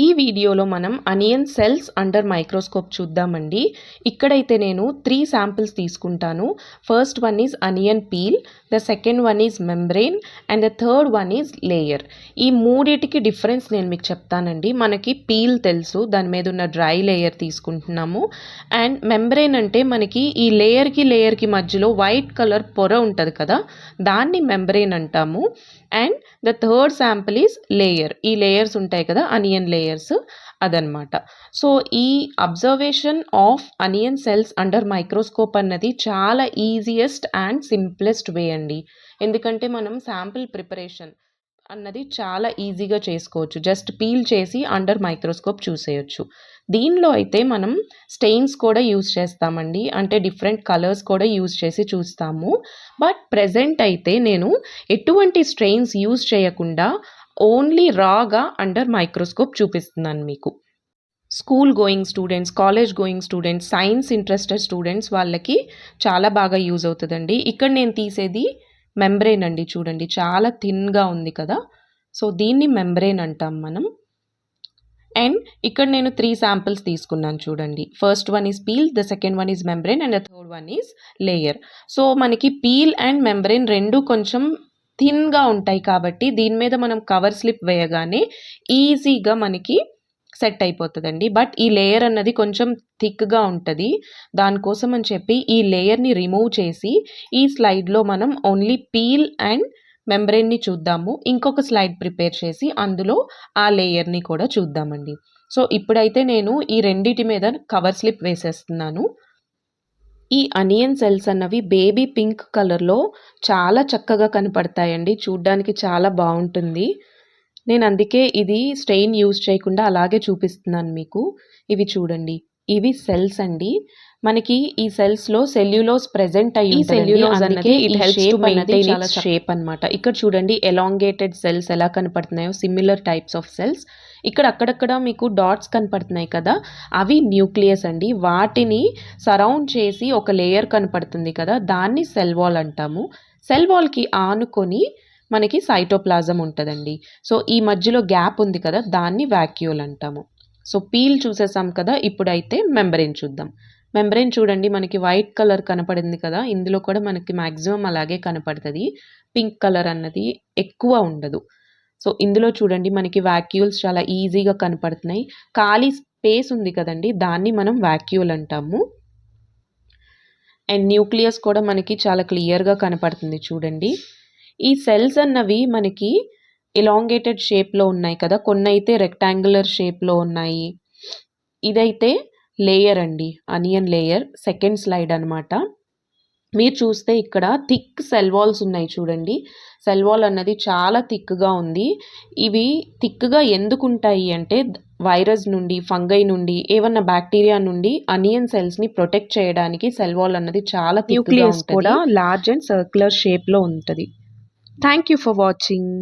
ఈ వీడియోలో మనం అనియన్ సెల్స్ అండర్ మైక్రోస్కోప్ చూద్దామండి. ఇక్కడైతే నేను 3 శాంపిల్స్ తీసుకుంటాను. First one is onion peel, the second one is membrane and the third one is layer. ఈ మూడిటికి డిఫరెన్స్ నేను మీకు చెప్తానండి. మనకి పీల్ తెలుసు, దాని మీద ఉన్న డ్రై లేయర్ తీసుకుంటున్నాము. అండ్ మెంబ్రెయిన్ అంటే మనకి ఈ లేయర్కి మధ్యలో వైట్ కలర్ పొర ఉంటుంది కదా, దాన్ని మెంబ్రెయిన్ అంటాము. And the third sample is layer. ఈ లేయర్స్ ఉంటాయి కదా, అనియన్ లేయర్స్, అదనమాట. సో ఈ observation of onion cells under microscope అన్నది చాలా ఈజియెస్ట్ అండ్ సింప్లెస్ట్ వే అండి. ఎందుకంటే మనం శాంపిల్ ప్రిపరేషన్ అన్నది చాలా ఈజీగా చేసుకోవచ్చు. జస్ట్ పీల్ చేసి అండర్ మైక్రోస్కోప్ చూసేయచ్చు. దీనిలో అయితే మనం స్టెయిన్స్ కూడా యూజ్ చేస్తామండి, అంటే డిఫరెంట్ కలర్స్ కూడా యూజ్ చేసి చూస్తాము. బట్ ప్రెజెంట్ అయితే నేను ఎటువంటి స్ట్రెయిన్స్ యూజ్ చేయకుండా ఓన్లీ రాగా అండర్ మైక్రోస్కోప్ చూపిస్తున్నాను మీకు. School going students, college going students, science interested students వాళ్ళకి చాలా బాగా యూజ్ అవుతుందండి. ఇక్కడ నేను తీసేది మెంబ్రెయిన్ అండి. చూడండి, చాలా థిన్గా ఉంది కదా, సో దీన్ని మెంబ్రెయిన్ అంటాం మనం. అండ్ ఇక్కడ నేను 3 శాంపిల్స్ తీసుకున్నాను చూడండి. First one is peel, the second one is membrane and the third one is layer. So మనకి పీల్ అండ్ మెంబ్రెయిన్ రెండు కొంచెం థిన్గా ఉంటాయి కాబట్టి దీని మీద మనం కవర్ స్లిప్ వేయగానే ఈజీగా మనకి సెట్ అయిపోతుందండి. బట్ ఈ లేయర్ అన్నది కొంచెం థిక్గా ఉంటుంది. దానికోసం అని చెప్పి ఈ లేయర్ని రిమూవ్ చేసి ఈ స్లైడ్లో మనం ఓన్లీ పీల్ అండ్ మెంబ్రెయిన్ని చూద్దాము. ఇంకొక స్లైడ్ ప్రిపేర్ చేసి అందులో ఆ లేయర్ని కూడా చూద్దామండి. సో ఇప్పుడైతే నేను ఈ రెండిటి మీద కవర్ స్లిప్ వేసేస్తున్నాను. ఈ అనియన్ సెల్స్ అన్నవి బేబీ పింక్ కలర్లో చాలా చక్కగా కనపడతాయండి. చూడ్డానికి చాలా బాగుంటుంది. నేను అందుకే ఇది స్టెయిన్ యూజ్ చేయకుండా అలాగే చూపిస్తున్నాను మీకు. ఇవి చూడండి, ఇవి సెల్స్ అండి. మనకి ఈ సెల్స్లో సెల్యులోజ్ ప్రెజెంట్ అయ్యి సెల్యులోజ్ అన్నది it helps to maintain it's shape అన్నమాట. ఇక్కడ చూడండి ఎలాంగేటెడ్ సెల్స్ ఎలా కనపడుతున్నాయో, సిమిలర్ టైప్స్ ఆఫ్ సెల్స్. ఇక్కడ అక్కడక్కడ మీకు డాట్స్ కనపడుతున్నాయి కదా, అవి న్యూక్లియస్ అండి. వాటిని సరౌండ్ చేసి ఒక లేయర్ కనపడుతుంది కదా, దాన్ని సెల్ వాల్ అంటాము. సెల్ వాల్కి ఆనుకొని మనకి సైటోప్లాజం ఉంటుందండి. సో ఈ మధ్యలో గ్యాప్ ఉంది కదా, దాన్ని వాక్యూల్ అంటాము. సో పీల్ చూసేసాం కదా, ఇప్పుడైతే మెంబ్రెయిన్ చూద్దాం. మెంబ్రెయిన్ చూడండి, మనకి వైట్ కలర్ కనపడింది కదా, ఇందులో కూడా మనకి మ్యాక్సిమం అలాగే కనపడుతుంది. పింక్ కలర్ అన్నది ఎక్కువ ఉండదు. సో ఇందులో చూడండి మనకి వాక్యూల్స్ చాలా ఈజీగా కనపడుతున్నాయి. ఖాళీ స్పేస్ ఉంది కదండి, దాన్ని మనం వాక్యూల్ అంటాము. అండ్ న్యూక్లియస్ కూడా మనకి చాలా క్లియర్గా కనపడుతుంది చూడండి. ఈ సెల్స్ అన్నవి మనకి ఎలాంగేటెడ్ షేప్లో ఉన్నాయి కదా, కొన్ని అయితే రెక్టాంగులర్ షేప్లో ఉన్నాయి. ఇదైతే లేయర్ అండి, అనియన్ లేయర్, సెకండ్ స్లైడ్ అనమాట. మీరు చూస్తే ఇక్కడ థిక్ సెల్ వాల్స్ ఉన్నాయి చూడండి. సెల్ వాల్ అన్నది చాలా థిక్గా ఉంది. ఇవి థిక్గా ఎందుకు ఉంటాయి అంటే వైరస్ నుండి, ఫంగై నుండి, ఏమన్నా బ్యాక్టీరియా నుండి అనియన్ సెల్స్ని ప్రొటెక్ట్ చేయడానికి సెల్ వాల్ అన్నది చాలా థిక్గా ఉంటుంది. కూడా లార్జ్ అండ్ సర్క్యులర్ షేప్లో ఉంటుంది. Thank you for watching.